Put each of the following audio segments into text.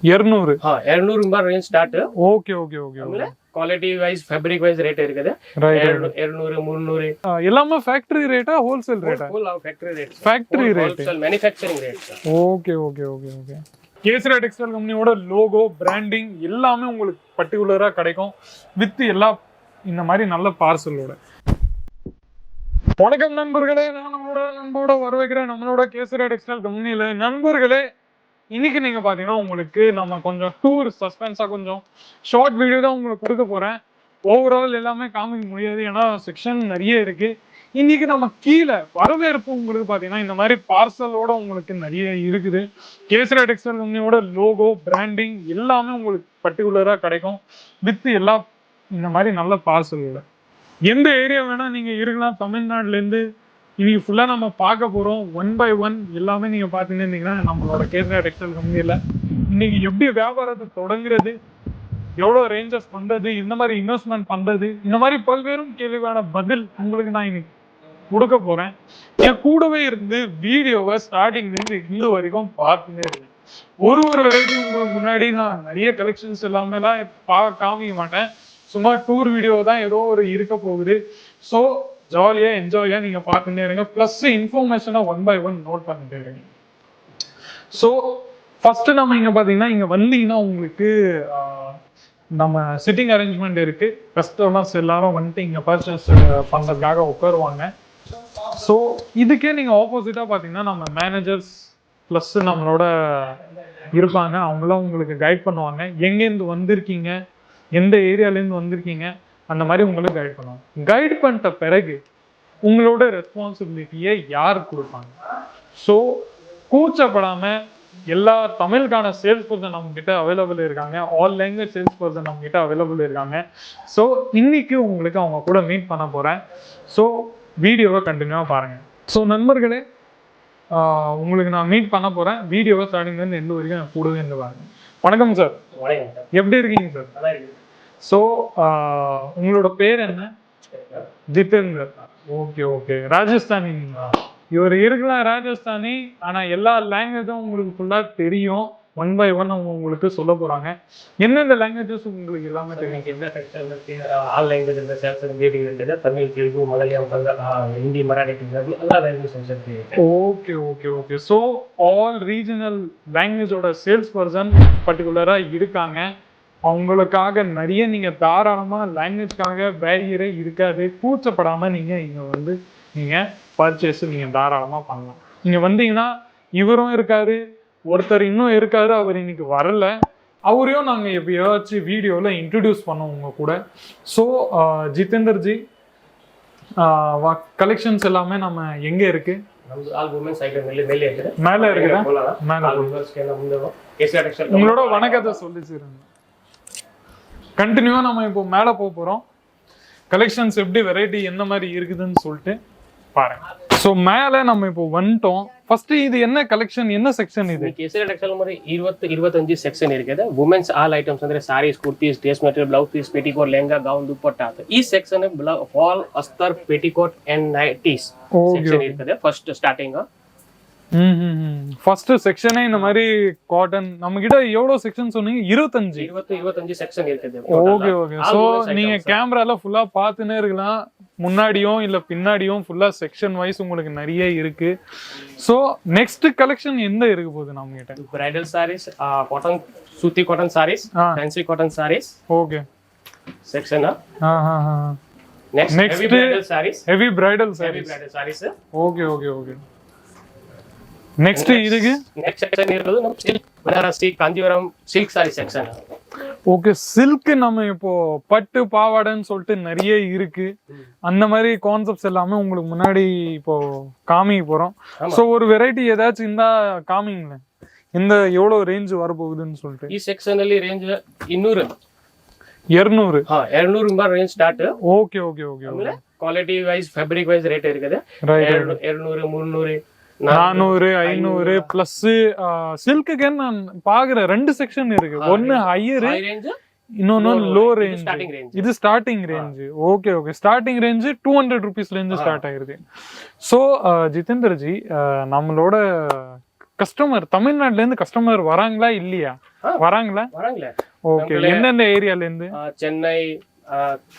200 200 ரூபாய் range start. Okay okay okay okay. Quality wise fabric wise rate இருக்குது. Right 200 300 எல்லாமே factory ரேட்டா wholesale ரேட்டா? Factory rate. Factory rate. Wholesale manufacturing rate. Okay okay okay okay. Kesara textile கம்பெனியோட logo branding எல்லாமே உங்களுக்கு பர்டிகுலரா கிடைக்கும் வித் எல்லா இந்த மாதிரி நல்ல பார்சலோட. வணக்கம் நண்பர்களே, நான் நண்போட வர வைக்கிறேன் நம்மளோட கேசரா டெக்ஸ்டைல் கம்பெனியில. நண்பர்களே, இன்னைக்கு நீங்க பாத்தீங்கன்னா உங்களுக்கு நம்ம கொஞ்சம் டூர் சஸ்பென்ஸா கொஞ்சம் ஷார்ட் வீடியோ தான் உங்களுக்கு கொடுக்க போறேன். ஓவரால் எல்லாமே காமிக்க முடியாது, ஏன்னா செக்ஷன் நிறைய இருக்கு. இன்னைக்கு நம்ம கீழே வரவேற்பு உங்களுக்கு பாத்தீங்கன்னா இந்த மாதிரி பார்சலோட உங்களுக்கு நிறைய இருக்குது. கேசரா டெக்ஸ்டைல் கம்பெனியோட லோகோ பிராண்டிங் எல்லாமே உங்களுக்கு பர்டிகுலரா கிடைக்கும் வித் எல்லா இந்த மாதிரி நல்ல பார்சலோட. எந்த ஏரியா வேணா நீங்க இருக்கலாம் தமிழ்நாட்டுல இருந்து. இன்னைக்கு ஃபுல்லா நம்ம பார்க்க போறோம் 1 by 1 எல்லாமே. நீங்க பாத்தீங்கன்னா இருந்தீங்கன்னா நம்மளோட கேசரா டெக்ஸ்டைல் கம்பெனியில இன்னைக்கு எப்படி வியாபாரத்தை தொடங்குறது, எவ்வளவு ரேஞ்சஸ் பண்றது, இந்த மாதிரி இன்வெஸ்ட்மெண்ட் பண்றது, இந்த மாதிரி பல்வேறு கேள்விக்கான பதில் உங்களுக்கு நான் இன்னைக்கு கொடுக்க போறேன். என் கூடவே இருந்து வீடியோவை ஸ்டார்டிங்ல இருந்து இந்த வரைக்கும் பார்த்துட்டே இருக்கேன். ஒரு வெரைட்டி உங்களுக்கு முன்னாடி நான் நிறைய கலெக்ஷன்ஸ் எல்லாமே தான் காமிக்க மாட்டேன். சும்மா டூர் வீடியோ தான் ஏதோ ஒரு இருக்க போகுது. ஸோ ஜாலியா என்ஜாயா நீங்க பார்த்துட்டே இருங்க. பிளஸ் இன்ஃபர்மேஷனை 1 by 1 நோட் பண்ணிட்டே இருங்க. ஸோ ஃபர்ஸ்ட் நம்ம இங்க பாத்தீங்கன்னா இங்க வந்தீங்கன்னா உங்களுக்கு நம்ம சிட்டிங் அரேஞ்ச்மெண்ட் இருக்கு. கஸ்டமர்ஸ் எல்லாரும் வந்துட்டு இங்க பர்ச்சேஸ் பண்றதுக்காக உட்காருவாங்க. ஸோ இதுக்கே நீங்க ஆப்போசிட்டா பாத்தீங்கன்னா நம்ம மேனேஜர்ஸ் பிளஸ் நம்மளோட இருப்பாங்க. அவங்களாம் உங்களுக்கு கைட் பண்ணுவாங்க. எங்கேருந்து வந்திருக்கீங்க, எந்த ஏரியாலேருந்து வந்திருக்கீங்க, அந்த மாதிரி உங்களுக்கு கைட் பண்ணுவாங்க. கைட் பண்ணிட்ட பிறகு உங்களோட ரெஸ்பான்சிபிலிட்டியை யார் கொடுப்பாங்க? ஸோ கூச்சப்படாம எல்லா தமிழுக்கான சேல்ஸ் பர்சன் நம்ம கிட்ட அவைலபிள் இருக்காங்க. ஆல் லாங்குவேஜ் சேல்ஸ் பர்சன் நம்ம கிட்ட அவைலபிள் இருக்காங்க. ஸோ இன்னைக்கு உங்களுக்கு அவங்க கூட மீட் பண்ண போறேன். ஸோ வீடியோவை கண்டினியூவா பாருங்க. ஸோ நண்பர்களே, உங்களுக்கு நான் மீட் பண்ண போறேன். வீடியோவை ஸ்டார்டிங்லேருந்து எந்த வரைக்கும் நான் கூடவே இருந்து பாருங்க. வணக்கம் சார். எப்படி இருக்கீங்க சார்? ஸோ உங்களோட பேர் என்ன? ஜிதேந்தர். Okay okay. ராஜஸ்தானி. இவர் இருக்கலாம் ராஜஸ்தானி, ஆனா எல்லா லாங்குவேஜும் உங்களுக்கு ஃபுல்லா தெரியும். 1 by 1 அவங்க உங்களுக்கு சொல்ல போறாங்க. எந்தெந்த லாங்குவேஜஸ் உங்களுக்கு எல்லாமே தெரியும்? ஆல் லாங்குவேஜ் இந்த சாம்சங் தமிழ், தெலுங்கு, மலையாளம், ஹிந்தி, மராட்டி, எல்லா language. Okay okay okay. So all regional லாங்குவேஜோட சேல்ஸ் பர்சன் பர்டிகுலரா இருக்காங்க. அவங்களுக்காக நிறைய நீங்க தாராளமா லாங்குவேஜ்க்காக பேரியரே இருக்காது. கூச்சப்படாம நீங்க இங்க வந்து நீங்க பர்ச்சேஸ் நீங்க தாராளமா பண்ணலாம். நீங்க வந்தீங்கன்னா இவரும் இருக்காரு, ஒருத்தர் இன்னும் இருக்காரு, அவர் இன்னைக்கு வரல. அவரையும் நாங்க எப்பயாச்சும் வீடியோல இன்ட்ரடியூஸ் பண்ணோம் உங்க கூட. ஸோ ஜிதேந்தர் ஜி, கலெக்ஷன்ஸ் எல்லாமே நம்ம எங்க இருக்கு? மேல இருக்குதா? உங்களோட வணக்கத்தை சொல்லிச்சிருங்க. கண்டினியூவா நம்ம இப்போ மேல போறோம். கலெக்ஷன்ஸ் எப்படி வெரைட்டி என்ன மாதிரி இருக்குதுன்னு சொல்லிட்டு பாருங்க. சோ மேல நம்ம இப்போ வந்துட்டோம். ஃபர்ஸ்ட் இது என்ன கலெக்ஷன், என்ன செக்ஷன் இது? கேசரா டெக்ஸ்டைல் மாதிரி 20-25 செக்ஷன் இருக்குது. வுமெನ್ಸ್ ಆಲ್ ಐಟಮ್ಸ್ ಅಂದ್ರೆ saris, kurtis, dress material, blouse piece, petticoat, lehenga, gown, dupatta. ಈ ಸೆಕ್ಷನ್ ಫಾಲ್, ಅಸ್ತರ್, ಪೆಟಿಕೋಟ್ ಅಂಡ್ ನೈಟೀಸ್ ಸೆಕ್ಷನ್ இருக்குது. ஃபர்ஸ்ட் ஸ்டார்டிங் ஃபர்ஸ்ட் செக்ஷனே இந்த மாதிரி காட்டன். நம்ம கிட்ட எவ்வளவு செக்ஷன் சொன்னீங்க? 20-25 செக்ஷன் இருக்குது. Okay okay. சோ நீங்க கேமரால ஃபுல்லா பாத்துனே இருக்கலாம். முன்னாடியும் இல்ல பின்னாடியும் ஃபுல்லா செக்ஷன் வைஸ் உங்களுக்கு நிறைய இருக்கு. சோ நெக்ஸ்ட் கலெக்ஷன் எந்த இருக்கு போகுது நம்ம கிட்ட? பிரைடல் சாரீஸ், காட்டன், சூத்தி cotton saris, fancy cotton saris. Okay section. Next heavy bridal saris. Heavy bridal saris. Okay okay okay. Next இதுக்கு நெக்ஸ்ட் செக்ஷன் இருக்குது நம்ம silk, Banarasi, Kanchipuram silk sari section. Okay. Silk நம்ம இப்போ பட்டு பாவாடைன்னு சொல்லிட்டு நிறைய இருக்கு. அந்த மாதிரி கான்செப்ட்ஸ் எல்லாமே உங்களுக்கு முன்னாடி இப்போ காமிக்க போறோம். சோ ஒரு வெரைட்டி ஏதாச்சும் இருந்தா காமிங்களேன். இந்த எவ்வளவு ரேஞ்ச் வர போகுதுன்னு சொல்லிட்டு. ಈ ಸೆಕ್ಷನ್ ಅಲ್ಲಿ range 200 200 range start. Okay okay okay. Quality wise fabric wise rate இருக்குது. 200 300 400 500 பிளஸ் சில்க்குக்கு நான் பாக்குற 2 செக்ஷன் இருக்கு. ஒன்னு ஹையர், இன்னொன்னு லோ ரேஞ்ச். இது starting range. Okay okay. Starting range 200 rupees range start ஆயிருது. ஸோ ஜிதேந்தர் ஜி, நம்மளோட கஸ்டமர் தமிழ்நாட்டுல இருந்து கஸ்டமர் வராங்களா இல்லையா? வராங்களா? வராங்களே. ஓகே. எந்தெந்த ஏரியால இருந்து? சென்னை,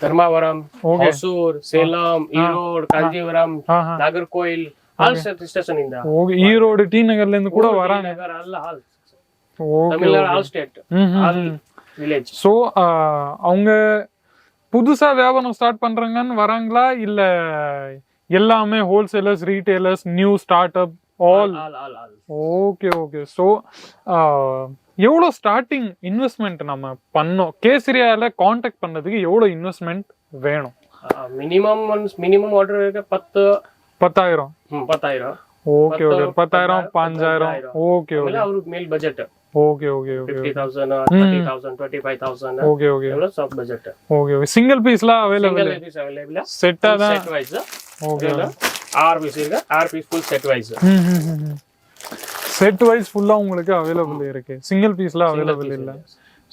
தர்மாவரம், ஹொசூர், சேலம், ஈரோடு, காஞ்சிபுரம், நாகர்கோயில், ஆல் ஸ்டேஷன் இந்த. ஓகே. ஈரோடு, டி நகர்ல இருந்து கூட வராங்க. All. Okay. Tamil Nadu all state, all village. So அவங்க புதுசா வியாபாரம் ஸ்டார்ட் பண்றாங்கன்னு வராங்களா இல்ல எல்லாமே wholesalers, retailers, new start up all? Okay okay. So எவ்வளோ ஸ்டார்டிங் இன்வெஸ்ட்மெண்ட் நம்ம பண்ணோம்? கேசரியால காண்டாக்ட் பண்ணதுக்கு எவ்வளோ இன்வெஸ்ட்மெண்ட் வேணும்? Minimum order 10,000. 10,000. Okay okay. 10,000 5,000. Okay okay. அவருக்கு மேல் budget. Okay okay okay. 50,000, 30,000, 25,000. Okay okay. எவ்வளவு soft budget. Okay okay. Single பீஸ்லாம் அவைலபிள்? Single piece available. செட்டா தான்? Set wise. ஓகே. ஆர் பீஸ் இருக்கு. ஆர் piece full set wise. Set wise ஃபுல்லா உங்களுக்கு அவைலபிள் இருக்கு. சிங்கிள் பீஸ்ல அவைலபிள் இல்ல.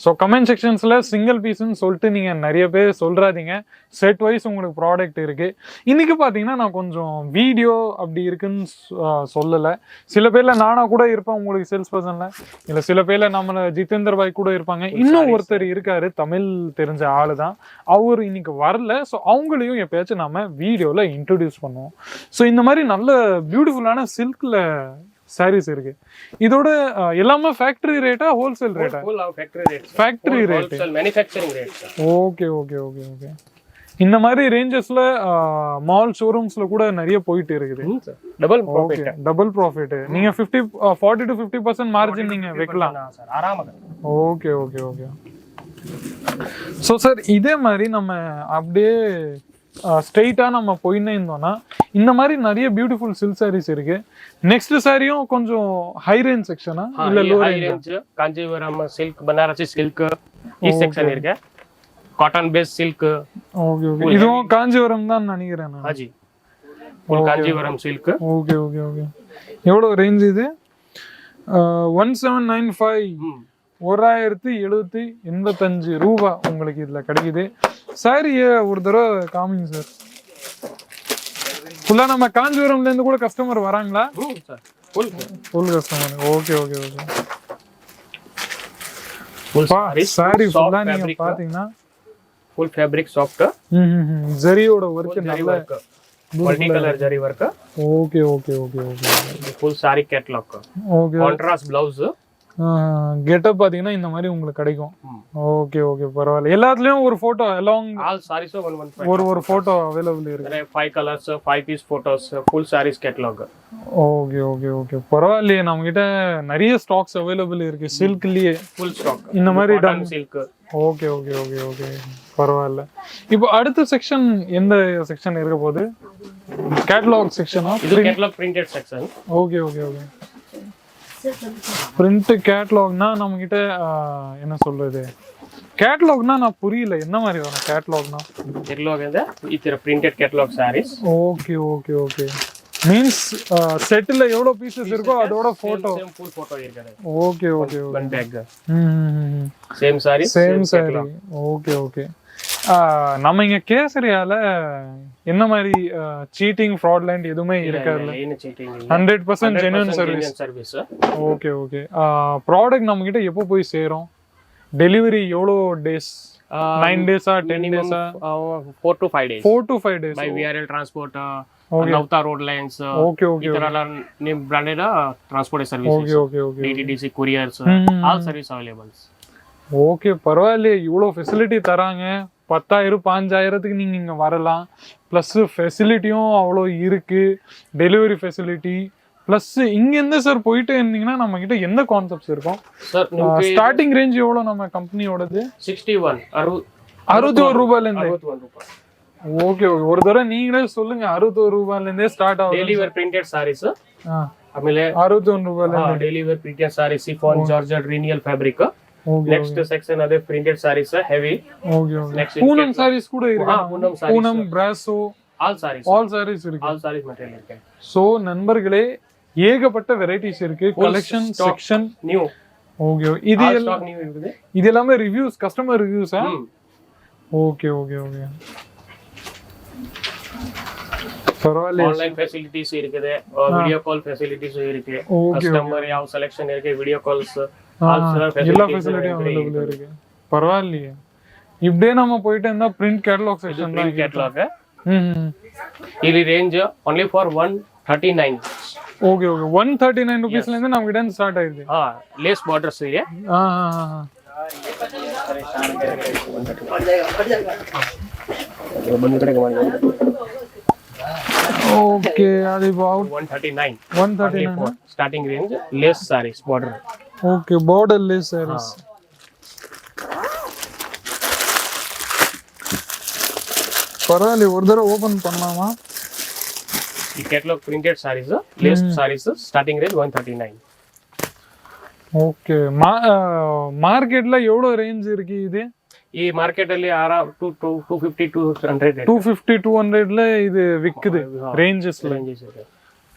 ஸோ கமெண்ட் செக்ஷன்ஸ்ல சிங்கிள் பீஸ்ன்னு சொல்லிட்டு நீங்க நிறைய பேர் சொல்றாதீங்க. செட் வைஸ் உங்களுக்கு ப்ராடக்ட் இருக்கு. இன்னைக்கு பாத்தீங்கன்னா நான் கொஞ்சம் வீடியோ அப்படி இருக்குன்னு சொல்லலை. சில பேர்ல நானா கூட இருப்பேன் உங்களுக்கு சேல்ஸ் பர்சன்ல, இல்ல சில பேர்ல நம்மள ஜிதேந்தர் பாய் கூட இருப்பாங்க. இன்னும் ஒருத்தர் இருக்காரு தமிழ் தெரிஞ்ச ஆளு தான், அவர் இன்னைக்கு வரல. ஸோ அவங்களையும் எப்பயாச்சும் நம்ம வீடியோல இன்ட்ரோடியூஸ் பண்ணுவோம். ஸோ இந்த மாதிரி நல்ல பியூட்டிஃபுல்லான சில்க்ல சாரீஸ் இருக்கு. இதோட எல்லாமே ஃபேக்டரி ரேட்டா ஹோல்சேல் ரேட்டா? Factory rate, manufacturing rate. Okay okay okay okay. இந்த மாதிரி ரேஞ்சஸ்ல மால் ஷோரூம்ஸ்ல கூட நிறைய போயிட்டு இருக்குது. Double profit. நீங்க 40 to 50% மார்ஜின் நீங்க வைக்கலாம். Okay okay okay. So sir இதே மாதிரி நம்ம அப்படியே ஸ்ட்ரெயிட்டா நம்ம போயின்னே இருந்தோம்னா இந்த மாதிரி நிறைய பியூட்டிஃபுல் சில்க் சாரீஸ் இருக்கு. நெக்ஸ்ட் சாரியும் கொஞ்சம் ஹை ரேஞ்ச் செக்ஷனா இல்ல low range? Kanchipuram silk, Banarasi silk ಈ செக்ஷன் இருக்கு. Cotton base silk. Okay okay. இதுவும் காஞ்சிபுரம் தான் நினைக்கிறேன் நான். ஹாஜி full Kanchipuram silk. Okay okay okay. எவ்வளவு ரேஞ்ச் இது? 1795. 1075 ரூபா உங்களுக்கு இதுல கிடைக்குது. சாரிய ஒரு தடவை காமிங்க சார். ஃபுல்லா நம்ம காஞ்சிபுரம்ல இருந்து கூட கஸ்டமர் வராங்களா? Full customer. Okay okay okay. Sorry ஃபுல்லா நீங்க பாத்தீங்கன்னா ஃபுல் ஃபேப்ரிக் சாஃப்ட். ஜரியோட வர்க் நல்ல multi colour zari work. Okay okay okay okay. Full sorry catalogue. Okay. Contrast blouse. Getup பாத்தீங்கன்னா இந்த மாதிரி உங்களுக்கு கிடைக்கும். ஓகே ஓகே பரவாயில்ல. எல்லாத்துலயும் ஒரு போட்டோ along all sarees ஒரு போட்டோ அவைலபிள் இருக்கு. 5 colors, 5 piece photos, full sarees catalog. Okay okay okay பரவாயில்லையே. நம்ம கிட்ட நிறைய ஸ்டாக்ஸ் அவைலபிள் இருக்கு சில்க்லயே. ஃபுல் ஸ்டாக் இந்த மாதிரி டன் சில்க். ஓகே ஓகே ஓகே ஓகே பரவாயில்ல. இப்போ அடுத்த செக்ஷன் எந்த செக்ஷன் இருக்க போகுது? கேட்டலாக் செக்ஷனா? இது catalogue printed section. Okay okay okay. Print கேட்டலாக்னா நம்ம கிட்ட என்ன சொல்றது? கேட்டலாக்னா நான் புரியல என்ன மாதிரி வரும் கேட்டலாக்னா? கேட்டலாக் இந்த இத்தர printed catalogue sarees. Okay okay okay. Means செட்ல எவ்வளவு பீசஸ் இருக்கோ அதோட போட்டோ, சேம் ஃபுல் போட்டோ இருக்குது. Okay okay okay. One pack. Same sari. Okay okay. நம்ம இங்க கேசரியால என்ன மாதிரி சீட்டிங் ஃப்ராட்லண்ட் எதுவுமே இருக்காதுல்ல? 100% genuine service. Okay okay. Product நம்ம கிட்ட எப்போ போய் சேரும்? டெலிவரி எவ்வளோ days? 9 days-ஆ 10 days-ஆ? 4 to 5 days. 4 to 5 days. By VRL transport, Navta road lines. Okay okay. Itara name branded transport services. Okay okay okay. DTDC couriers, all service available. Okay பரவாயில்லையே. இவ்வளோ facility தராங்க. 10,000 5,000க்கு நீங்க இங்க வரலாம். பிளஸ் ஃபெசிலிட்டியும் அவ்வளோ இருக்கு. டெலிவரி ஃபெசிலிட்டி பிளஸ் இங்க இருந்து சார் போயிட்டு இருந்தீங்கன்னா நம்ம கிட்ட எந்த கான்செப்ட்ஸ் இருக்கும் சார்? ஸ்டார்டிங் ரேஞ்ச் எவ்வளோ நம்ம கம்பெனியோடது? 61 ரூபாயில இருந்து. Okay okay. ஒரு தடவை நீங்களே சொல்லுங்க. 61 ரூபாயில இருந்தே ஸ்டார்ட் ஆகும். Deliver printed saris. ಆಮೇಲೆ 61 ರೂಪಾಯಿ delivery printed sari chiffon georgette ರಿನಿಯಲ್ ಫ್ಯಾಬ್ರಿಕ್. ನೆಕ್ಸ್ಟ್ ಸೆಕ್ಷನ್ ಅದೇ printed saris heavy. Okay okay. Poonam saris கூட இருக்கு. பூனம் சாரீஸ், பூனம் பிராசோ ஆல் சாரீஸ் இருக்கு. ஆல் சாரீஸ் மெட்டீரியல் இருக்கு. சோ நண்பர்களே ஏகப்பட்ட வெரைட்டிஸ் இருக்கு. Collection section new. ஓகே. இது எல்லாம் நியூ இருக்குது. இது எல்லாமே ரிவ்யூஸ், கஸ்டமர் ரிவ்யூஸா? Okay okay okay. பரவாயில்லையே ஆன்லைன் ஃபெசிலிட்டிஸ் இருக்குது, வீடியோ கால் ஃபெசிலிட்டிஸ் இருக்கு, ஓகே கஸ்டமர் யாவ் செலக்ஷன் இருக்கு, வீடியோ கால்ஸ் எல்லா ஃபெசிலிட்டியும் அவைலபிள் இருக்கு. பரவாயில்லையே. இப்படியே நம்ம போயிட்டு இருந்தா பிரிண்ட் கேட்டலாக் செக்ஷன் தான் கேட்டலாக். ம் இது range only for 139. Okay okay 139 ரூபீஸ்ல இருந்து நம்ம கிட்ட ஸ்டார்ட் ஆயிடுது. லேஸ் பார்டர்ஸ் है ஓகே அது about 139 starting range lace sarees border. Okay border lace sarees. பரவாயில்லை, ஒரு தடவை ஓபன் பண்ணலாமா? ಈ catalog printed sarees lace sarees starting range 139. Okay ಮಾರ್ಕೆಟ್ல எவ்வளவு ரேஞ்ச் இருக்கு இது? ಈ ಮಾರ್ಕೆಟ್ ಅಲ್ಲಿ 250 200 250 200ல இது விக்குது ரேஞ்சஸ்ல. ranges.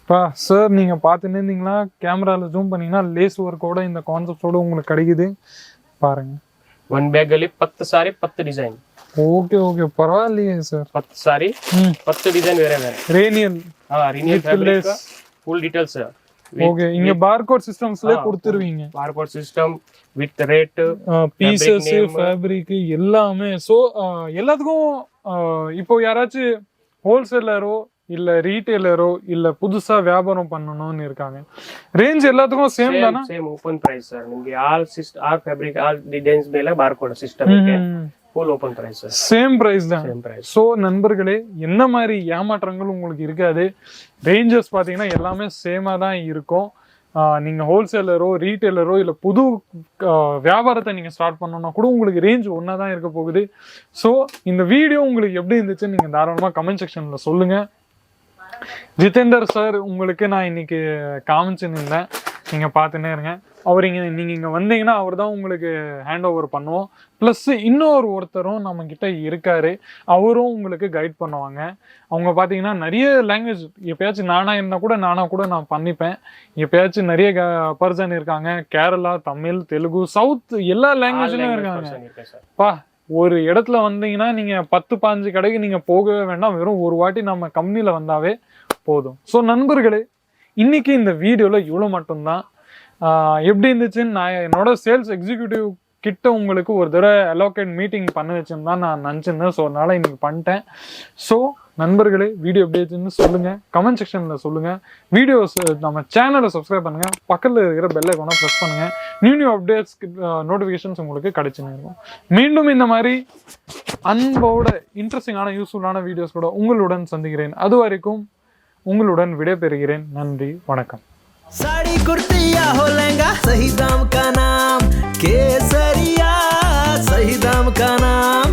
பா சார் நீங்க பாத்துட்டே இருந்தீங்களா, கேமரால ஜூம் பண்ணீங்கன்னா லேஸ் ஒர்க்கோட இந்த கான்செப்டோட உங்களுக்கு கிடைக்குது பாருங்க. one bag ಅಲ್ಲಿ 10 saree 10 ಡಿಸೈನ್. ஓகே ஓகே பரவாயில்லையே சார். 10 saree 10 ಡಿಸೈನ್ ಬೇರೆ ಬೇರೆ. ரேனியல் ರಿನಿಯಲ್ ಫ್ಯಾಬ್ರಿಕ್ ಫುಲ್ ಡೀಟೇಲ್ಸ್. ஓகே இங்க பார்கோட் சிஸ்டம்ஸ்ல கொடுத்துருவீங்க. Barcode system with rate, pieces, fabric எல்லாமே. சோ எல்லாத்துக்கும் இப்போ யாராச்சும் ஹோல்சேலரோ இல்ல ரீட்டைலரோ இல்ல புதுசா வியாபாரம் பண்ணணும்னு இருக்காங்க, ரேஞ்ச் எல்லாத்துக்கும் சேம் தானா? Same open price sir. ನಿಮಗೆ ಆಲ್ ಫ್ಯಾಬ್ರಿಕ್ ಆಲ್ ಡಿಸೈನ್ಸ್ ಮೇಲೆ ಬಾರ್ಕೋಡ್ ಸಿಸ್ಟಮ್ ಇದೆ. Full open price sir. Same price தான். Same price. சோ நண்பர்களே, என்ன மாதிரி ஏமாற்றங்கள் உங்களுக்கு இருக்காது. ரேஞ்சஸ் பாத்தீங்கன்னா எல்லாமே சேமா தான் இருக்கும். நீங்க ஹோல்சேலரோ ரீட்டைலரோ இல்ல புது வியாபாரத்தை நீங்க ஸ்டார்ட் பண்ணணும்னா கூட உங்களுக்கு ரேஞ்ச் ஒன்னா தான் இருக்க போகுது. ஸோ இந்த வீடியோ உங்களுக்கு எப்படி இருந்துச்சுன்னு நீங்க தாராளமா கமெண்ட் செக்ஷன்ல சொல்லுங்க. ஜிதேந்தர் சார் உங்களுக்கு நான் இன்னைக்கு காமிச்சுருந்தேன், நீங்க பார்த்துன்னே இருங்க. நீங்க இங்க வந்தீங்கன்னா அவர் தான் உங்களுக்கு ஹேண்ட் ஓவர் பண்ணுவோம். பிளஸ் ஒருத்தரும் நம்ம கிட்ட இருக்காரு, அவரும் உங்களுக்கு கைட் பண்ணுவாங்க. அவங்க பாத்தீங்கன்னா நிறைய லாங்குவேஜ், எப்பயாச்சும் நானா கூட நான் பண்ணிப்பேன். எப்பயாச்சும் நிறைய பர்சன் இருக்காங்க, கேரளா, தமிழ், தெலுங்கு, சவுத் எல்லா லாங்குவேஜ்லயும் இருக்காங்க. பா ஒரு இடத்துல வந்தீங்கன்னா நீங்க 10-15 கடைக்கு நீங்க போகவே வேண்டாம், வெறும் ஒரு வாட்டி நம்ம கம்பெனில வந்தாவே போதும். ஸோ நண்பர்களே, இன்னைக்கு இந்த வீடியோல இவ்வளவு மட்டும்தான். எப்படி இருந்துச்சுன்னு நான் என்னோட சேல்ஸ் எக்ஸிக்யூட்டிவ் கிட்ட உங்களுக்கு ஒரு தடவை அலோகேட் மீட்டிங் பண்ண வச்சுன்னு தான் நான் நினச்சிருந்தேன். ஸோ அதனால இன்னைக்கு பண்ணிட்டேன். ஸோ நண்பர்களே, வீடியோ எப்படி இருந்துச்சுன்னு சொல்லுங்க, கமெண்ட் செக்ஷன்ல சொல்லுங்க. வீடியோஸ் நம்ம சேனலை சப்ஸ்கிரைப் பண்ணுங்க, பக்கத்தில் இருக்கிற பெல் ஐகானை ப்ரெஸ் பண்ணுங்க. நியூ அப்டேட்ஸ் நோட்டிஃபிகேஷன்ஸ் உங்களுக்கு கிடைச்சுன்னு இருக்கும். மீண்டும் இந்த மாதிரி அன்போட இன்ட்ரெஸ்டிங்கான யூஸ்ஃபுல்லான வீடியோஸ் கூட உங்களுடன் சந்திக்கிறேன். அது வரைக்கும் உங்களுடன் விடைபெறுகிறேன். நன்றி, வணக்கம். साड़ी कुर्ती या हो लहंगा, सही दाम का नाम केसरिया, सही दाम का नाम।